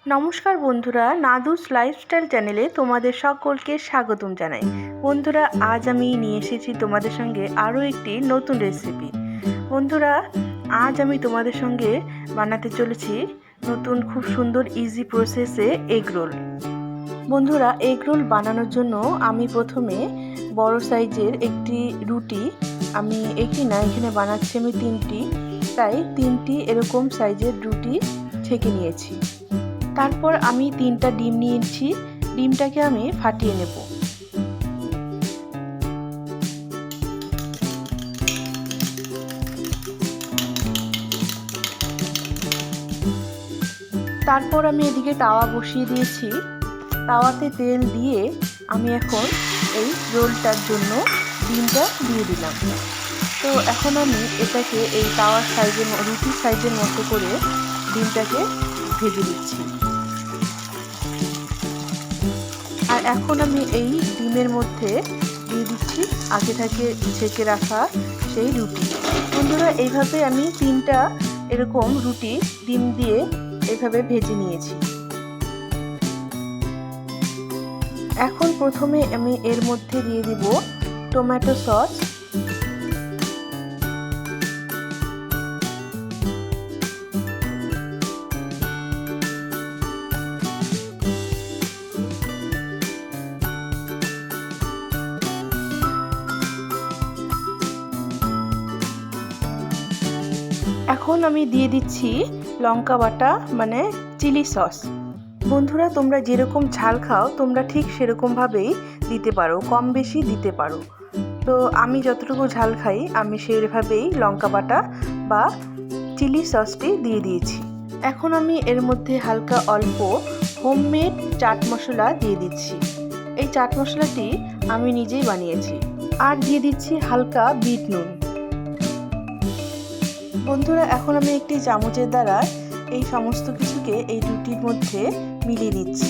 নমস্কার বন্ধুরা, নাদুস লাইফস্টাইল চ্যানেলে তোমাদের সকলকে স্বাগতম জানাই। বন্ধুরা, আজ আমি নিয়ে এসেছি তোমাদের সঙ্গে আরও একটি নতুন রেসিপি। বন্ধুরা, আজ আমি তোমাদের সঙ্গে বানাতে চলেছি নতুন খুব সুন্দর ইজি প্রসেসে এগ রোল। বন্ধুরা, এগ রোল বানানোর জন্য আমি প্রথমে বড় সাইজের একটি রুটি, আমি একটি না, এখানে বানাচ্ছি আমি তিনটি, তাই তিনটি এরকম সাইজের রুটি ছেঁকে নিয়েছি। তারপর আমি 3টা ডিম নিয়েছি, ডিমটাকে আমি ফাটিয়ে নেব। তারপর আমি এদিকে তাওয়া বসিয়ে দিয়েছি। তাওয়াতে তেল দিয়ে আমি এখন এই রোলটার জন্য ডিমটা দিয়ে দিলাম। তো এখন আমি এটাকে এই তাওয়ার সাইজের, রুটির সাইজের মতো করে ডিমটাকে ভেজে দিচ্ছি। আর এখন আমি এই ডিমের মধ্যে দিয়ে দিচ্ছি আগে থেকে ছেঁকে রাখা সেই রুটি। বন্ধুরা, এইভাবে আমি 3টা এরকম রুটি ডিম দিয়ে এভাবে ভেজে নিয়েছি। এখন প্রথমে আমি এর মধ্যে দিয়ে দিব টমেটো সস। এখন আমি দিয়ে দিচ্ছি লঙ্কা বাটা, মানে চিলি সস। বন্ধুরা, তোমরা যেরকম ঝাল খাও তোমরা ঠিক সেরকমভাবেই দিতে পারো, কম বেশি দিতে পারো। তো আমি যতটুকু ঝাল খাই আমি সেইভাবেই লঙ্কা বাটা বা চিলি সসটি দিয়ে দিয়েছি। এখন আমি এর মধ্যে হালকা অল্প হোমমেড চাট মশলা দিয়ে দিচ্ছি। এই চাট মশলাটি আমি নিজেই বানিয়েছি। আর দিয়ে দিচ্ছি হালকা বিট নুন। বন্ধুরা, এখন আমি একটি চামচের দ্বারা এই সমস্ত কিছুকে এই রুটির মধ্যে মিলিয়ে নিচ্ছি।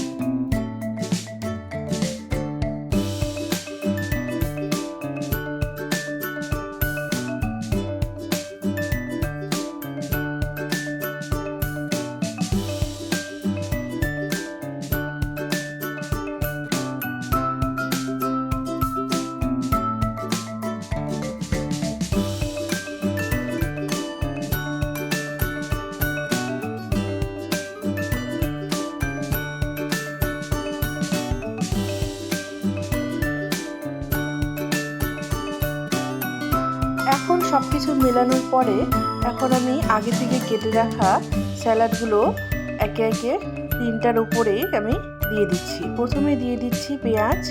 এখন সব কিছু মেলানোর পরে এখন আমি আগে থেকে কেটে রাখা স্যালাডগুলো একে একে 3টার উপরে আমি দিয়ে দিচ্ছি। প্রথমে দিয়ে দিচ্ছি পেঁয়াজ,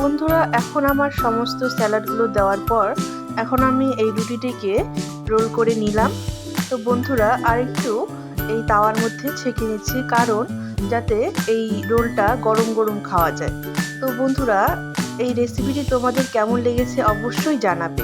বন্ধুরা, এখন আমার সমস্ত স্যালাডগুলো দেওয়ার পর এখন আমি এই রুটিটিকে রোল করে নিলাম। তো বন্ধুরা, আরেকটু এই তাওয়ার মধ্যে ছেঁকে নিচ্ছি, কারণ যাতে এই রোলটা গরম গরম খাওয়া যায়। তো বন্ধুরা, এই রেসিপিটি তোমাদের কেমন লেগেছে অবশ্যই জানাবে।